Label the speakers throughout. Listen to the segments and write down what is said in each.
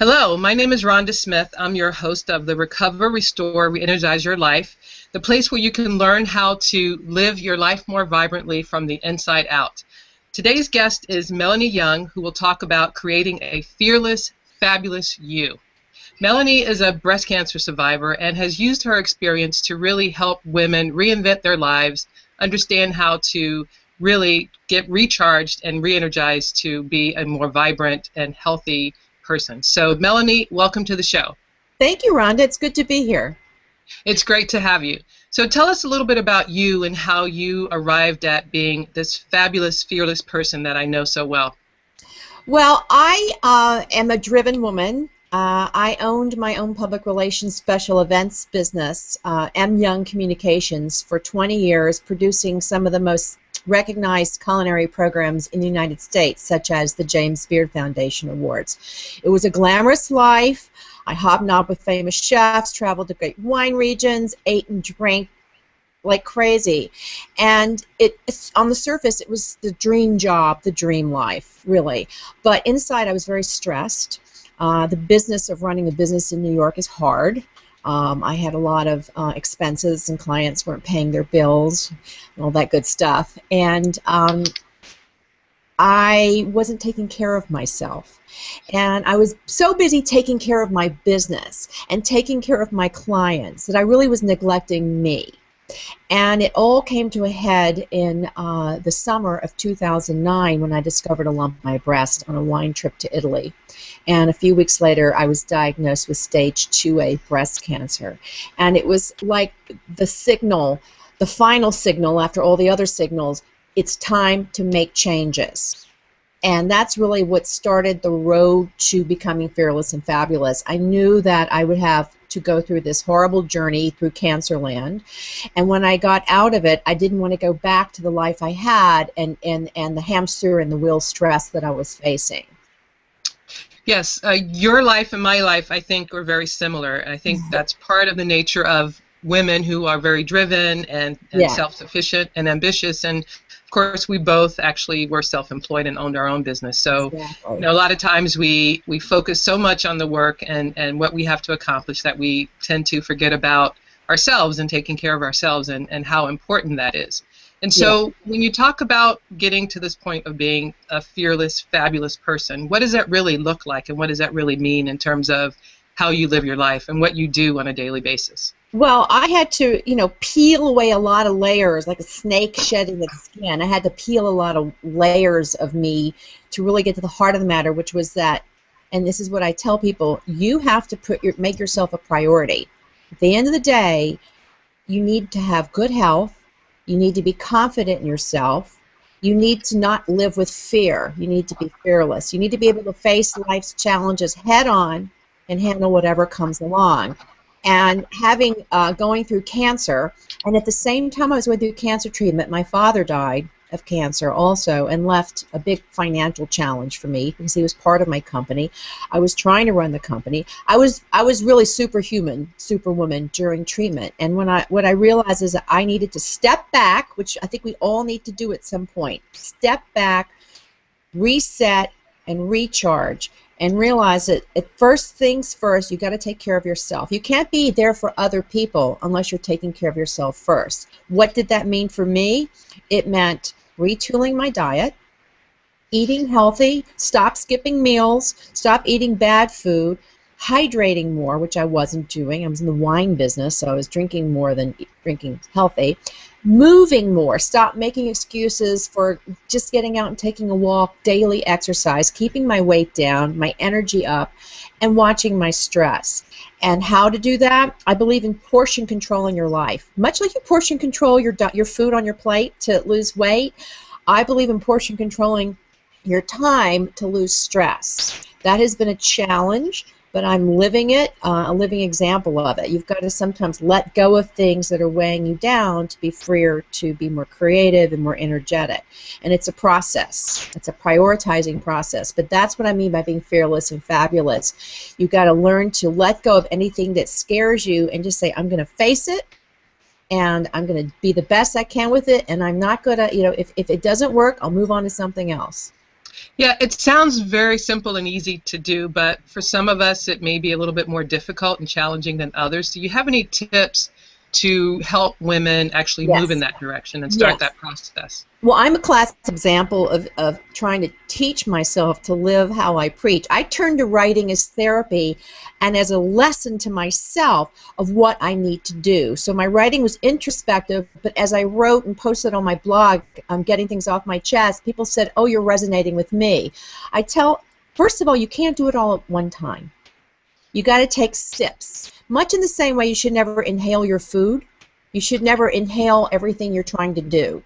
Speaker 1: Hello, my name is Rhonda Smith. I'm your host of the Recover, Restore, Re-energize Your Life, the place where you can learn how to live your life more vibrantly from the inside out. Today's guest is Melanie Young, who will talk about creating a fearless, fabulous you. Melanie is a breast cancer survivor and has used her experience to really help women reinvent their lives, understand how to really get recharged and re-energized to be a more vibrant and healthy person. So, Melanie, welcome to the show.
Speaker 2: Thank you, Rhonda. It's good to be here.
Speaker 1: It's great to have you. So tell us a little bit about you and how you arrived at being this fabulous, fearless person that I know so well.
Speaker 2: Well, I am a driven woman. I owned my own public relations special events business, M. Young Communications, for 20 years, producing some of the most recognized culinary programs in the United States, such as the James Beard Foundation Awards. It was a glamorous life. I hobnobbed with famous chefs, traveled to great wine regions, ate and drank like crazy. And it's on the surface, it was the dream job, the dream life, really. But inside, I was very stressed. The business of running a business in New York is hard. I had a lot of expenses, and clients weren't paying their bills and all that good stuff. And I wasn't taking care of myself. And I was so busy taking care of my business and taking care of my clients that I really was neglecting me. And it all came to a head in the summer of 2009 when I discovered a lump in my breast on a wine trip to Italy. And a few weeks later, I was diagnosed with stage 2A breast cancer. And it was like the signal, the final signal after all the other signals, it's time to make changes. And that's really what started the road to becoming fearless and fabulous. I knew that I would have to go through this horrible journey through cancer land. And when I got out of it, I didn't want to go back to the life I had and the hamster and the wheel stress that I was facing.
Speaker 1: Yes, your life and my life, I think, are very similar. I think that's part of the nature of women who are very driven and self-sufficient and ambitious. And of course, we both actually were self-employed and owned our own business. So, you know, a lot of times we focus so much on the work and what we have to accomplish that we tend to forget about ourselves and taking care of ourselves and how important that is. And so when you talk about getting to this point of being a fearless, fabulous person, what does that really look like and what does that really mean in terms of how you live your life and what you do on a daily basis?
Speaker 2: Well, I had to, peel away a lot of layers, like a snake shedding its skin. I had to peel a lot of layers of me to really get to the heart of the matter, which was that, and this is what I tell people, you have to make yourself a priority. At the end of the day, you need to have good health. You need to be confident in yourself. You need to not live with fear. You need to be fearless. You need to be able to face life's challenges head on and handle whatever comes along. And going through cancer, and at the same time I was going through cancer treatment, my father died of cancer also and left a big financial challenge for me because he was part of my company. I was trying to run the company. I was really superhuman, superwoman during treatment. And what I realized is that I needed to step back, which I think we all need to do at some point. Step back, reset, and recharge. And realize that at first things first, you got to take care of yourself. You can't be there for other people unless you're taking care of yourself first. What did that mean for me? It meant retooling my diet, eating healthy, stop skipping meals, stop eating bad food, hydrating more, which I wasn't doing. I was in the wine business, so I was drinking more than drinking healthy. Moving more, stop making excuses for just getting out and taking a walk, daily exercise, keeping my weight down, my energy up, and watching my stress. And how to do that? I believe in portion controlling your life. Much like you portion control your food on your plate to lose weight, I believe in portion controlling your time to lose stress. That has been a challenge, but I'm living it, a living example of it. You've got to sometimes let go of things that are weighing you down to be freer, to be more creative and more energetic. And it's a process. It's a prioritizing process. But that's what I mean by being fearless and fabulous. You've got to learn to let go of anything that scares you and just say, I'm going to face it, and I'm going to be the best I can with it, and I'm not going to, if it doesn't work, I'll move on to something else.
Speaker 1: Yeah, it sounds very simple and easy to do, but for some of us, it may be a little bit more difficult and challenging than others. Do you have any tips to help women actually move in
Speaker 2: Yes.
Speaker 1: that direction and start
Speaker 2: Yes.
Speaker 1: that process?
Speaker 2: Well, I'm a classic example of trying to teach myself to live how I preach. I turned to writing as therapy and as a lesson to myself of what I need to do. So my writing was introspective, but as I wrote and posted on my blog, getting things off my chest, people said, oh, you're resonating with me. First of all, you can't do it all at one time. You got to take sips. Much in the same way you should never inhale your food. You should never inhale everything you're trying to do.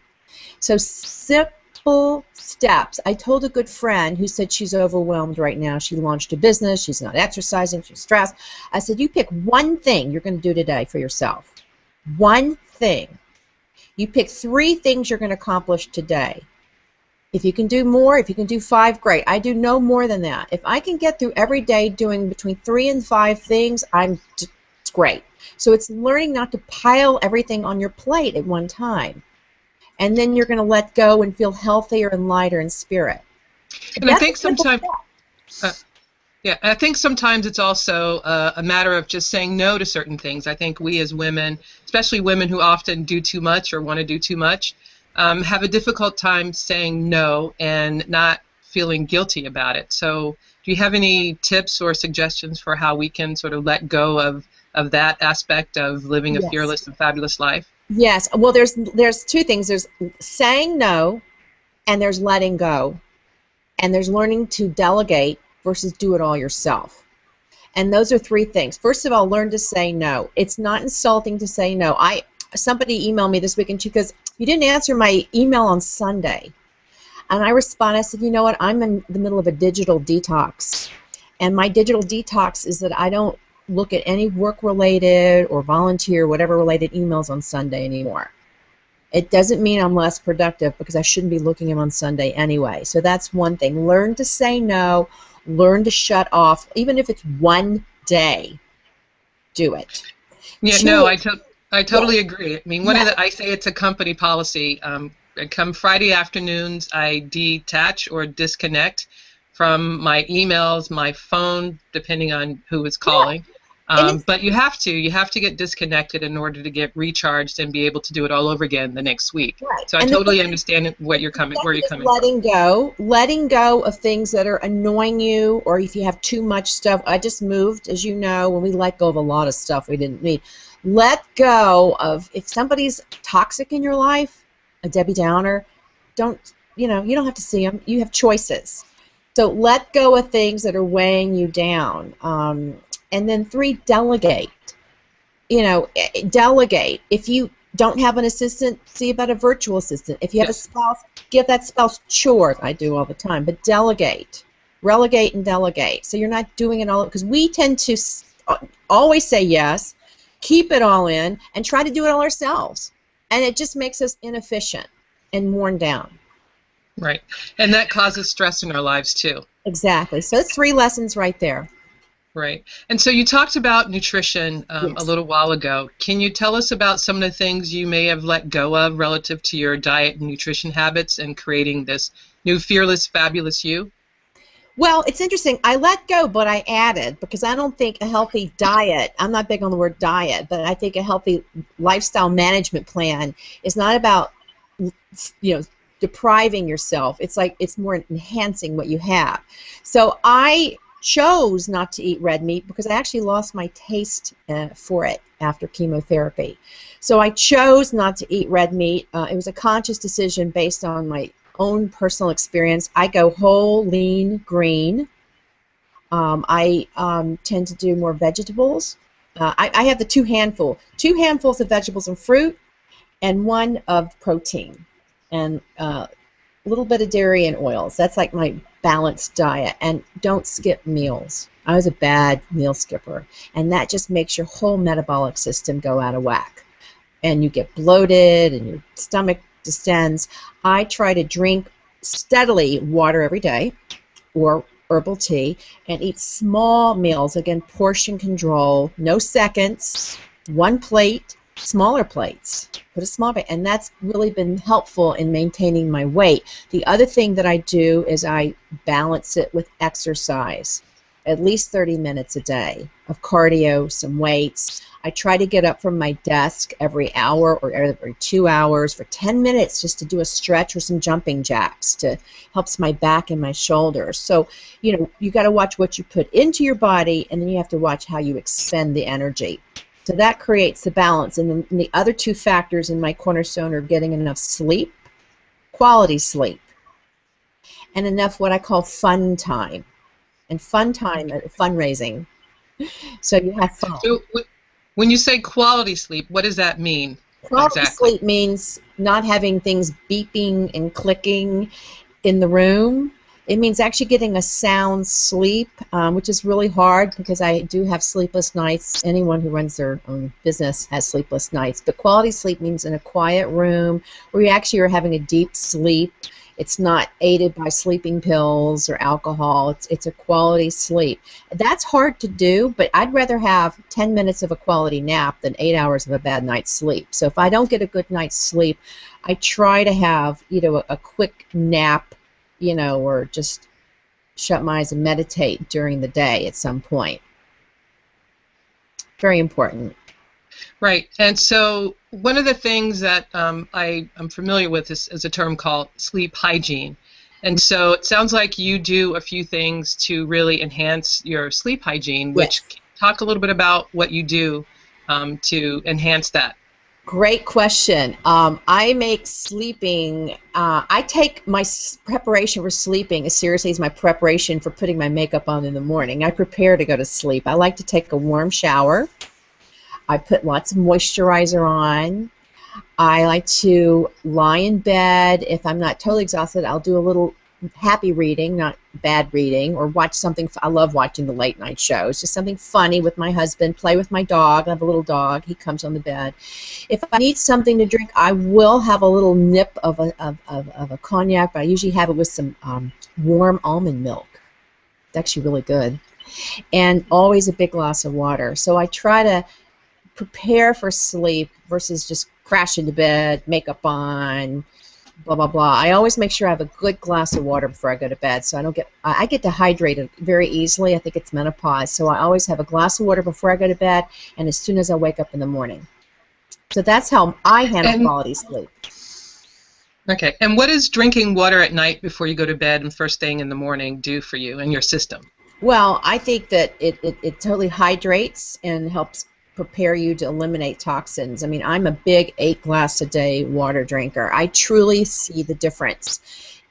Speaker 2: So simple steps. I told a good friend who said she's overwhelmed right now. She launched a business. She's not exercising. She's stressed. I said, you pick one thing you're going to do today for yourself. One thing. You pick 3 things you're going to accomplish today. If you can do more, if you can do 5, great. I do no more than that. If I can get through every day doing between 3 and 5 things, it's great. So it's learning not to pile everything on your plate at one time. And then you're going to let go and feel healthier and lighter in spirit.
Speaker 1: And I think sometimes, I think sometimes it's also a matter of just saying no to certain things. I think we as women, especially women who often do too much or want to do too much, have a difficult time saying no and not feeling guilty about it. So do you have any tips or suggestions for how we can sort of let go of that aspect of living a fearless and fabulous life?
Speaker 2: Yes. Well, there's 2 things. There's saying no, and there's letting go. And there's learning to delegate versus do it all yourself. And those are 3 things. First of all, learn to say no. It's not insulting to say no. Somebody emailed me this week, and she goes, you didn't answer my email on Sunday. And I responded, I said, you know what, I'm in the middle of a digital detox. And my digital detox is that I don't look at any work-related or volunteer, whatever-related emails on Sunday anymore. It doesn't mean I'm less productive because I shouldn't be looking at them on Sunday anyway. So that's one thing. Learn to say no. Learn to shut off. Even if it's one day, do it.
Speaker 1: Yeah, no, I totally agree. I mean, I say it's a company policy. Come Friday afternoons, I detach or disconnect from my emails, my phone, depending on who is calling. But you have to get disconnected in order to get recharged and be able to do it all over again the next week.
Speaker 2: Right.
Speaker 1: So I totally understand where you're coming from.
Speaker 2: Letting go of things that are annoying you, or if you have too much stuff. I just moved, as you know, when we let go of a lot of stuff we didn't need. Let go of, if somebody's toxic in your life, a Debbie Downer, you don't have to see them. You have choices. So let go of things that are weighing you down. And then 3, delegate. Delegate. If you don't have an assistant, see about a virtual assistant. If you have a spouse, give that spouse chores. I do all the time. But delegate. Relegate and delegate. So you're not doing it all. Because we tend to always say yes, keep it all in, and try to do it all ourselves. And it just makes us inefficient and worn down.
Speaker 1: Right. And that causes stress in our lives, too.
Speaker 2: Exactly. So it's 3 lessons right there.
Speaker 1: Right. And so you talked about nutrition a little while ago. Can you tell us about some of the things you may have let go of relative to your diet and nutrition habits and creating this new fearless, fabulous you?
Speaker 2: Well, it's interesting. I let go, but I added, because I don't think a healthy diet, I'm not big on the word diet, but I think a healthy lifestyle management plan is not about, depriving yourself. It's more enhancing what you have. So I chose not to eat red meat because I actually lost my taste for it after chemotherapy. So I chose not to eat red meat. It was a conscious decision based on my own personal experience. I go whole, lean, green. I tend to do more vegetables. I have the 2 handfuls of vegetables and fruit, and 1 of protein, and a little bit of dairy and oils. That's like my balanced diet. And don't skip meals. I was a bad meal skipper, and that just makes your whole metabolic system go out of whack, and you get bloated and your stomach distends. I try to drink steadily water every day, or herbal tea, and eat small meals. Again, portion control, no seconds, 1 plate, smaller plates. Put a small plate, and that's really been helpful in maintaining my weight. The other thing that I do is I balance it with exercise, at least 30 minutes a day of cardio, some weights. I try to get up from my desk every hour or every 2 hours for 10 minutes just to do a stretch or some jumping jacks to helps my back and my shoulders. So, you know, you got to watch what you put into your body, and then you have to watch how you expend the energy. So that creates the balance. And then the other two factors in my cornerstone are getting enough sleep, quality sleep, and enough what I call fun time. And fun time, fundraising. So you have fun.
Speaker 1: So when you say quality sleep, what does that mean?
Speaker 2: Quality
Speaker 1: exactly?
Speaker 2: Sleep means not having things beeping and clicking in the room. It means actually getting a sound sleep, which is really hard because I do have sleepless nights. Anyone who runs their own business has sleepless nights. But quality sleep means in a quiet room where you actually are having a deep sleep. It's not aided by sleeping pills or alcohol. It's a quality sleep. That's hard to do, but I'd rather have 10 minutes of a quality nap than 8 hours of a bad night's sleep. So if I don't get a good night's sleep, I try to have, you know, a quick nap, you know, or just shut my eyes and meditate during the day at some point. Very important.
Speaker 1: Right. And so one of the things that I'm familiar with is a term called sleep hygiene. And so it sounds like you do a few things to really enhance your sleep hygiene, which
Speaker 2: Yes.
Speaker 1: talk a little bit about what you do to enhance that.
Speaker 2: Great question. I make sleeping, I take my preparation for sleeping as seriously as my preparation for putting my makeup on in the morning. I prepare to go to sleep. I like to take a warm shower. I put lots of moisturizer on. I like to lie in bed. If I'm not totally exhausted, I'll do a little happy reading, not bad reading, or watch something. I love watching the late night shows. Just something funny with my husband, play with my dog. I have a little dog. He comes on the bed. If I need something to drink, I will have a little nip of a cognac, but I usually have it with some warm almond milk. It's actually really good. And always a big glass of water. So I try to prepare for sleep versus just crash into bed, makeup on, blah, blah, blah. I always make sure I have a good glass of water before I go to bed, so I get dehydrated very easily. I think it's menopause, so I always have a glass of water before I go to bed and as soon as I wake up in the morning. So that's how I handle quality sleep.
Speaker 1: Okay. And what does drinking water at night before you go to bed and first thing in the morning do for you and your system?
Speaker 2: Well, I think that it totally hydrates and helps prepare you to eliminate toxins. I mean, I'm a big 8-glass-a-day water drinker. I truly see the difference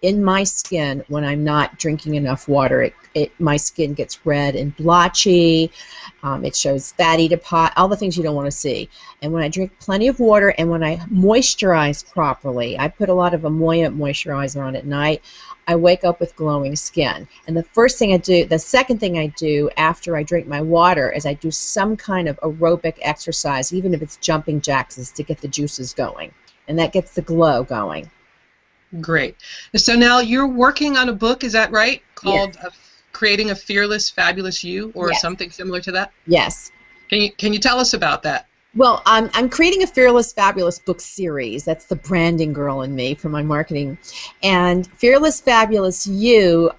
Speaker 2: in my skin when I'm not drinking enough water. My skin gets red and blotchy. It shows fatty deposit, all the things you don't want to see. And when I drink plenty of water and when I moisturize properly, I put a lot of emollient moisturizer on at night, I wake up with glowing skin. And the second thing I do after I drink my water is I do some kind of aerobic exercise, even if it's jumping jacks, is to get the juices going. And that gets the glow going.
Speaker 1: Great. So now you're working on a book, is that right? Called
Speaker 2: Yes.
Speaker 1: Creating a Fearless, Fabulous You, or
Speaker 2: Yes.
Speaker 1: something similar to that?
Speaker 2: Yes.
Speaker 1: Can you tell us about that?
Speaker 2: Well, I'm creating a Fearless Fabulous book series. That's the branding girl in me for my marketing. And Fearless Fabulous You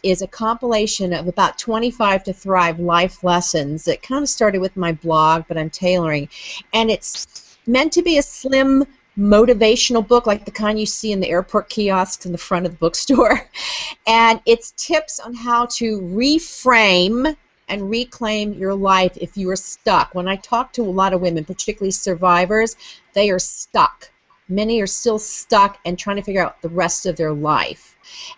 Speaker 2: is a compilation of about 25 to Thrive life lessons that kind of started with my blog, but I'm tailoring. And it's meant to be a slim motivational book like the kind you see in the airport kiosks in the front of the bookstore. And it's tips on how to reframe and reclaim your life if you are stuck. When I talk to a lot of women, particularly survivors, they are stuck. Many are still stuck and trying to figure out the rest of their life.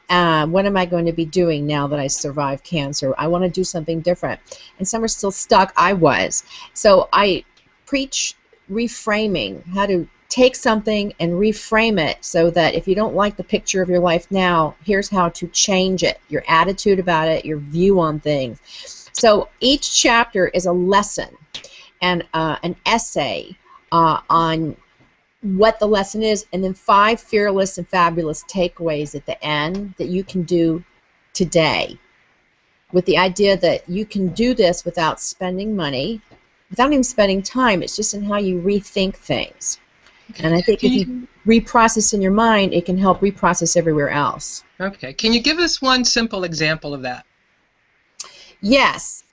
Speaker 2: What am I going to be doing now that I survived cancer? I want to do something different. And some are still stuck. I was. So I preach reframing, how to take something and reframe it so that if you don't like the picture of your life now, here's how to change it, your attitude about it, your view on things. So each chapter is a lesson and an essay on what the lesson is, and then 5 fearless and fabulous takeaways at the end that you can do today, with the idea that you can do this without spending money. without even spending time. It's just in how you rethink things. Okay. And I think if you reprocess in your mind, it can help reprocess everywhere else.
Speaker 1: Okay. Can you give us one simple example of that?
Speaker 2: Yes.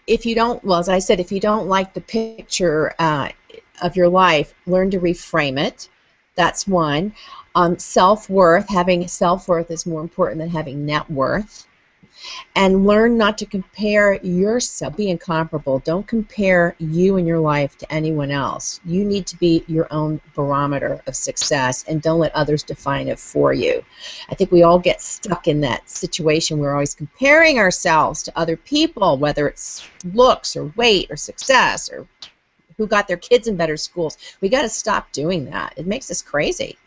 Speaker 2: If you don't, well, as I said, if you don't like the picture of your life, learn to reframe it. That's one. Self-worth, having self-worth is more important than having net worth. And learn not to compare yourself, be incomparable. Don't compare you and your life to anyone else. You need to be your own barometer of success, and don't let others define it for you. I think we all get stuck in that situation. We're always comparing ourselves to other people, whether it's looks or weight or success or who got their kids in better schools. We got to stop doing that. It makes us crazy.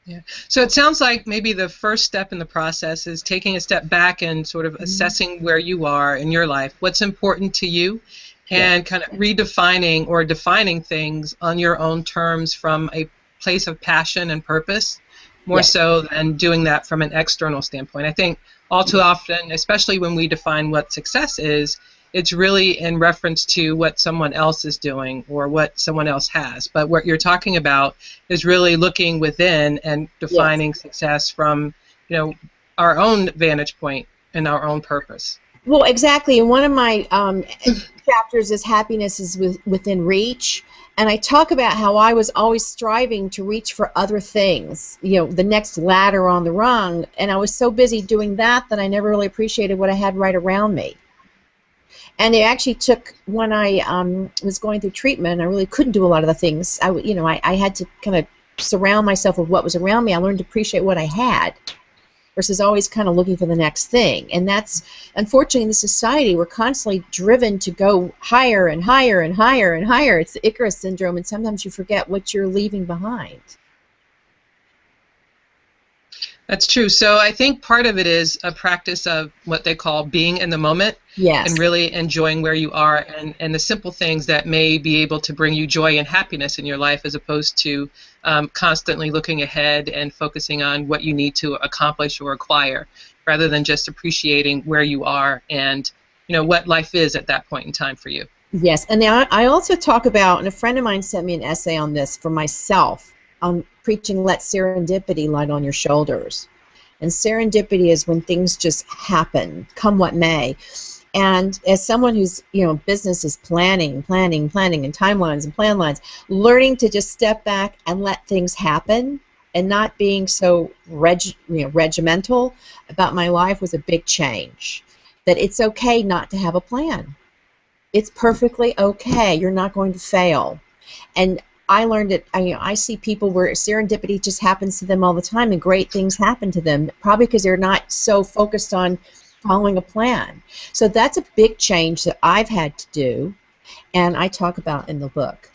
Speaker 1: Yeah. So it sounds like maybe the first step in the process is taking a step back and sort of assessing where you are in your life, what's important to you, and kind of redefining or defining things on your own terms from a place of passion and purpose, more so than doing that from an external standpoint. I think all too often, especially when we define what success is, it's really in reference to what someone else is doing or what someone else has. But what you're talking about is really looking within and defining success from, our own vantage point and our own purpose.
Speaker 2: Well, exactly. And one of my chapters is happiness is within reach. And I talk about how I was always striving to reach for other things, the next ladder on the rung. And I was so busy doing that I never really appreciated what I had right around me. And it actually took, when I was going through treatment, I really couldn't do a lot of the things. I had to kind of surround myself with what was around me. I learned to appreciate what I had versus always kind of looking for the next thing. And that's, unfortunately, in this society, we're constantly driven to go higher and higher and higher and higher. It's the Icarus syndrome, and sometimes you forget what you're leaving behind.
Speaker 1: That's true. So I think part of it is a practice of what they call being in the moment.
Speaker 2: Yes.
Speaker 1: And really enjoying where you are and the simple things that may be able to bring you joy and happiness in your life, as opposed to constantly looking ahead and focusing on what you need to accomplish or acquire, rather than just appreciating where you are and what life is at that point in time for you.
Speaker 2: Yes. And now I also talk about, and a friend of mine sent me an essay on this for myself, on preaching let serendipity light on your shoulders. And serendipity is when things just happen, come what may. And as someone who's, business is planning, and timelines and plan lines, learning to just step back and let things happen and not being so regimental about my life was a big change. That it's okay not to have a plan. It's perfectly okay. You're not going to fail. And I learned it. I see people where serendipity just happens to them all the time, and great things happen to them, probably because they're not so focused on following a plan. So that's a big change that I've had to do, and I talk about in the book.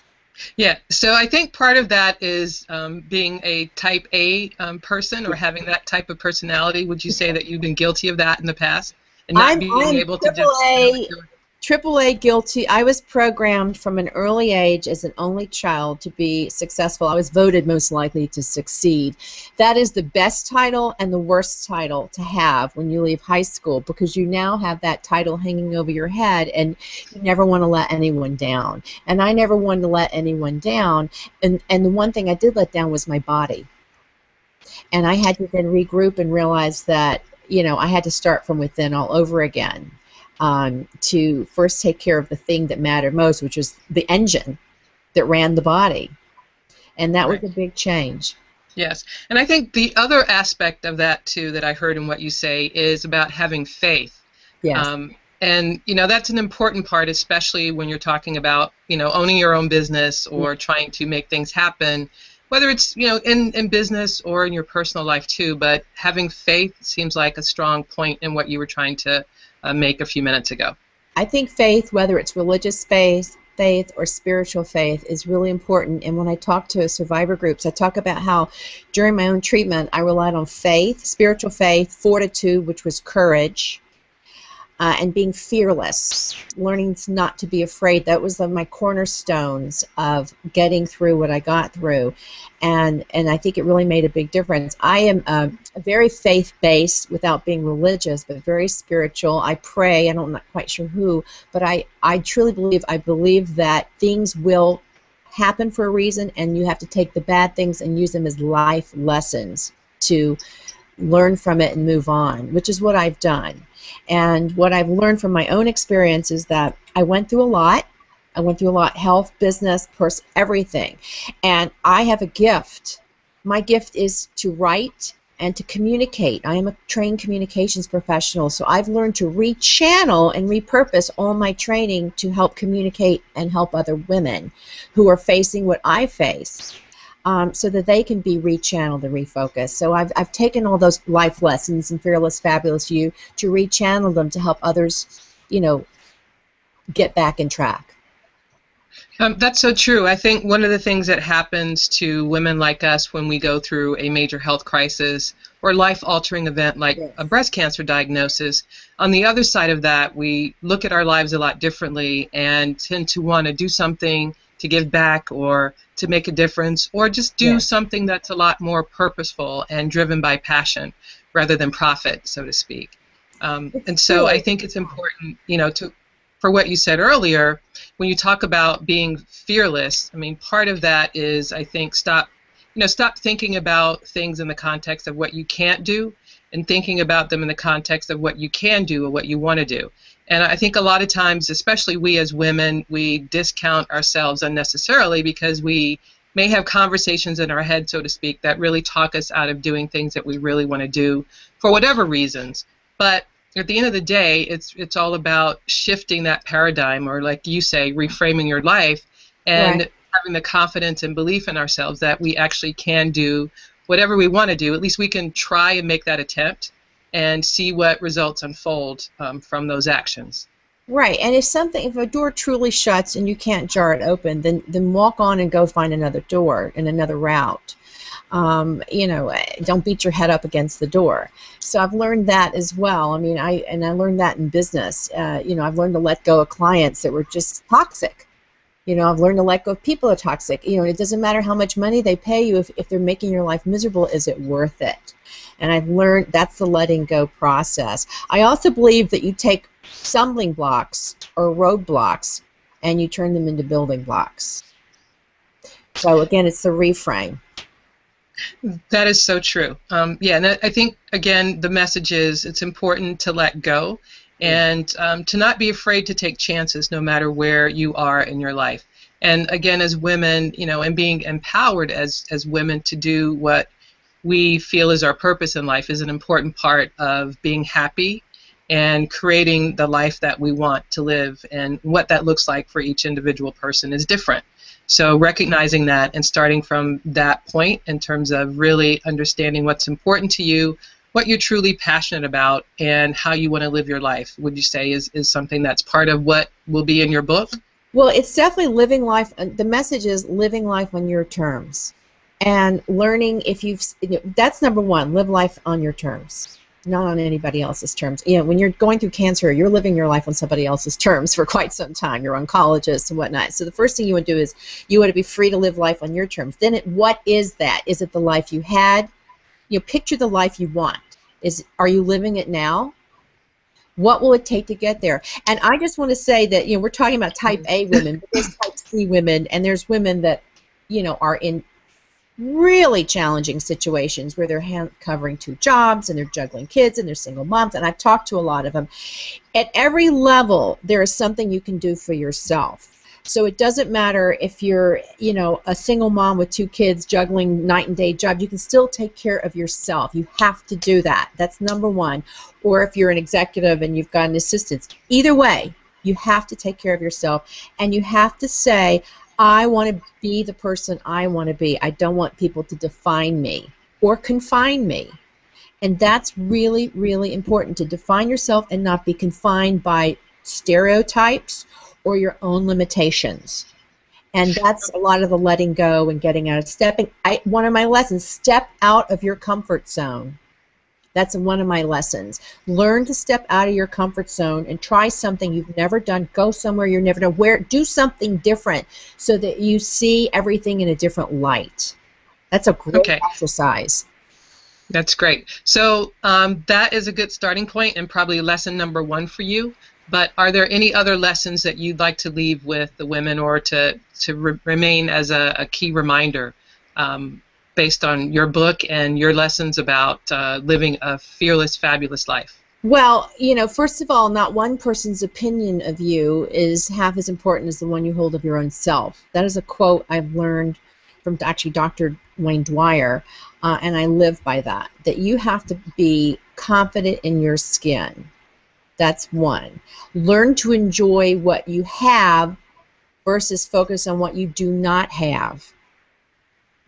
Speaker 1: Yeah, so I think part of that is being a type A person, or having that type of personality. Would you say that you've been guilty of that in the past? And not being able to just...
Speaker 2: AAA guilty. I was programmed from an early age as an only child to be successful. I was voted most likely to succeed. That is the best title and the worst title to have when you leave high school, because you now have that title hanging over your head and you never want to let anyone down. And I never wanted to let anyone down. And the one thing I did let down was my body. And I had to then regroup and realize that, I had to start from within all over again. To first take care of the thing that mattered most, which was the engine that ran the body. And that was a big change.
Speaker 1: Yes. And I think the other aspect of that, too, that I heard in what you say is about having faith.
Speaker 2: Yes.
Speaker 1: And, that's an important part, especially when you're talking about, owning your own business or trying to make things happen, whether it's, in business or in your personal life, too. But having faith seems like a strong point in what you were trying to make a few minutes ago.
Speaker 2: I think faith, whether it's religious faith or spiritual faith, is really important. And when I talk to survivor groups, I talk about how during my own treatment I relied on faith, spiritual faith, fortitude, which was courage, and being fearless, learning not to be afraid. That was my cornerstones of getting through what I got through, and I think it really made a big difference. I am very faith-based without being religious, but very spiritual. I pray. I'm not quite sure who, but I truly believe that things will happen for a reason, and you have to take the bad things and use them as life lessons to learn from it and move on, which is what I've done. And what I've learned from my own experience is that I went through a lot. I went through a lot, health, business, everything. And I have a gift. My gift is to write and to communicate. I am a trained communications professional, so I've learned to rechannel and repurpose all my training to help communicate and help other women who are facing what I face. So that they can be rechanneled and refocused. So I've taken all those life lessons in Fearless, Fabulous You to rechannel them to help others, get back in track.
Speaker 1: That's so true. I think one of the things that happens to women like us when we go through a major health crisis or life-altering event like a breast cancer diagnosis, on the other side of that, we look at our lives a lot differently and tend to want to do something to give back or to make a difference, or just do something that's a lot more purposeful and driven by passion rather than profit, so to speak. And so I think it's important, for what you said earlier, when you talk about being fearless, I mean, part of that is, I think, stop thinking about things in the context of what you can't do and thinking about them in the context of what you can do or what you want to do. And I think a lot of times, especially we as women, we discount ourselves unnecessarily because we may have conversations in our head, so to speak, that really talk us out of doing things that we really want to do for whatever reasons. But at the end of the day, it's all about shifting that paradigm, or like you say, reframing your life and having the confidence and belief in ourselves that we actually can do whatever we want to do. At least we can try and make that attempt and see what results unfold from those actions.
Speaker 2: Right, and if a door truly shuts and you can't jar it open, then walk on and go find another door and another route. Don't beat your head up against the door. So I've learned that as well. I mean, I learned that in business. I've learned to let go of clients that were just toxic. I've learned to let go of people that are toxic. It doesn't matter how much money they pay you if they're making your life miserable. Is it worth it? And I've learned that's the letting go process. I also believe that you take stumbling blocks or roadblocks and you turn them into building blocks. So again, it's the reframe.
Speaker 1: That is so true. And I think, again, the message is it's important to let go and to not be afraid to take chances no matter where you are in your life. And again, as women, and being empowered as women to do what we feel is our purpose in life is an important part of being happy and creating the life that we want to live. And what that looks like for each individual person is different. So recognizing that and starting from that point in terms of really understanding what's important to you, what you're truly passionate about, and how you want to live your life, would you say is something that's part of what will be in your book?
Speaker 2: Well, it's definitely living life. The message is living life on your terms. And learning that's number one, live life on your terms, not on anybody else's terms. When you're going through cancer, you're living your life on somebody else's terms for quite some time. You're oncologist and whatnot. So the first thing you want to do is you want to be free to live life on your terms. Then what is that? Is it the life you had? Picture the life you want. Are you living it now? What will it take to get there? And I just want to say that, we're talking about type A women, but there's type C women, and there's women that, are in really challenging situations where they're covering 2 jobs and they're juggling kids and they're single moms, and I've talked to a lot of them. At every level, there is something you can do for yourself. So it doesn't matter if you're, a single mom with 2 kids juggling night and day jobs, you can still take care of yourself. You have to do that. That's number one. Or if you're an executive and you've got an assistant. Either way, you have to take care of yourself, and you have to say, I want to be the person I want to be. I don't want people to define me or confine me. And that's really, really important, to define yourself and not be confined by stereotypes or your own limitations. And that's a lot of the letting go and getting out of one of my lessons, step out of your comfort zone. That's one of my lessons. Learn to step out of your comfort zone and try something you've never done. Go somewhere you're never done. Do something different so that you see everything in a different light. That's a great exercise.
Speaker 1: That's great. So that is a good starting point and probably lesson number 1 for you. But are there any other lessons that you'd like to leave with the women, or to remain as a key reminder based on your book and your lessons about living a fearless, fabulous life?
Speaker 2: Well, first of all, not one person's opinion of you is half as important as the one you hold of your own self. That is a quote I've learned from actually Dr. Wayne Dwyer, and I live by that you have to be confident in your skin. That's one. Learn to enjoy what you have versus focus on what you do not have.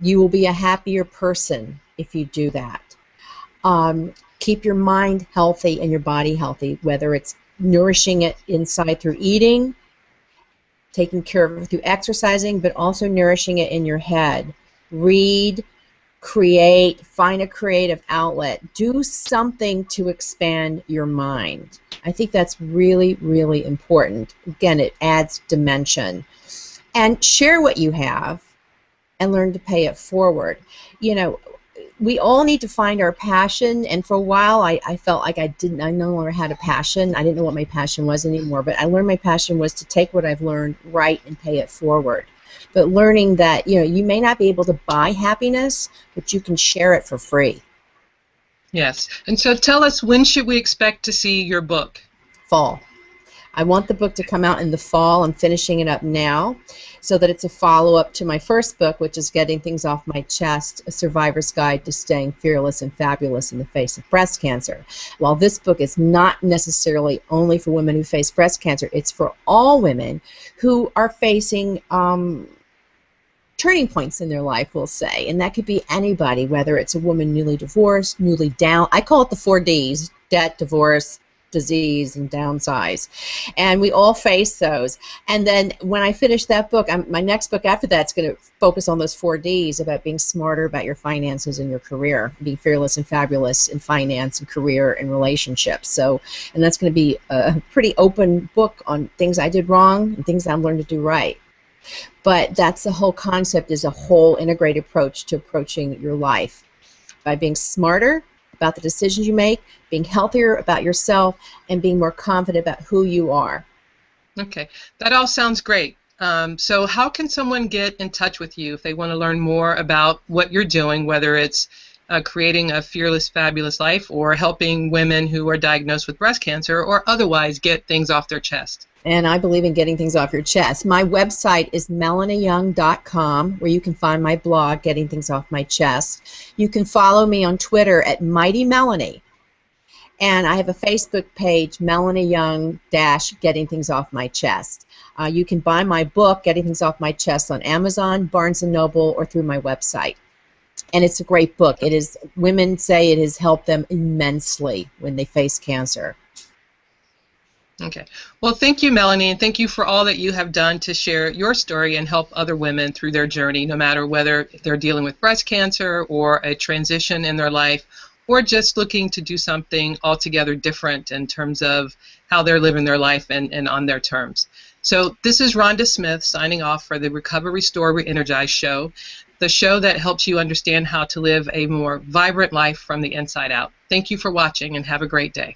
Speaker 2: You will be a happier person if you do that. Keep your mind healthy and your body healthy, whether it's nourishing it inside through eating, taking care of it through exercising, but also nourishing it in your head. Read, create, find a creative outlet. Do something to expand your mind. I think that's really, really important. Again, it adds dimension. And share what you have and learn to pay it forward. We all need to find our passion, and for a while I felt like I no longer had a passion. I didn't know what my passion was anymore, but I learned my passion was to take what I've learned, write, and pay it forward. But learning that, you may not be able to buy happiness, but you can share it for free.
Speaker 1: Yes. And so tell us, when should we expect to see your book?
Speaker 2: Fall. I want the book to come out in the fall. I'm finishing it up now so that it's a follow-up to my first book, which is Getting Things Off My Chest, A Survivor's Guide to Staying Fearless and Fabulous in the Face of Breast Cancer. While this book is not necessarily only for women who face breast cancer, it's for all women who are facing turning points in their life, we'll say, and that could be anybody, whether it's a woman newly divorced, newly down. I call it the 4 Ds: debt, divorce, disease, and downsize. And we all face those. And then when I finish that book, my next book after that's going to focus on those 4 Ds, about being smarter about your finances and your career, being fearless and fabulous in finance and career and relationships. So, and that's going to be a pretty open book on things I did wrong and things I've learned to do right. But that's the whole concept, is a whole integrated approach to approaching your life by being smarter about the decisions you make, being healthier about yourself, and being more confident about who you are.
Speaker 1: Okay, that all sounds great. So how can someone get in touch with you if they want to learn more about what you're doing, whether it's creating a fearless, fabulous life, or helping women who are diagnosed with breast cancer, or otherwise get things off their chest?
Speaker 2: And I believe in getting things off your chest. My website is melanieyoung.com, where you can find my blog, Getting Things Off My Chest. You can follow me on Twitter at Mighty Melanie. And I have a Facebook page, Melanie Young - Getting Things Off My Chest. You can buy my book, Getting Things Off My Chest, on Amazon, Barnes & Noble, or through my website. And it's a great book. Women say it has helped them immensely when they face cancer.
Speaker 1: Okay. Well, thank you, Melanie, and thank you for all that you have done to share your story and help other women through their journey, no matter whether they're dealing with breast cancer or a transition in their life, or just looking to do something altogether different in terms of how they're living their life and on their terms. So this is Rhonda Smith signing off for the Recover, Restore, Re-energize show, the show that helps you understand how to live a more vibrant life from the inside out. Thank you for watching, and have a great day.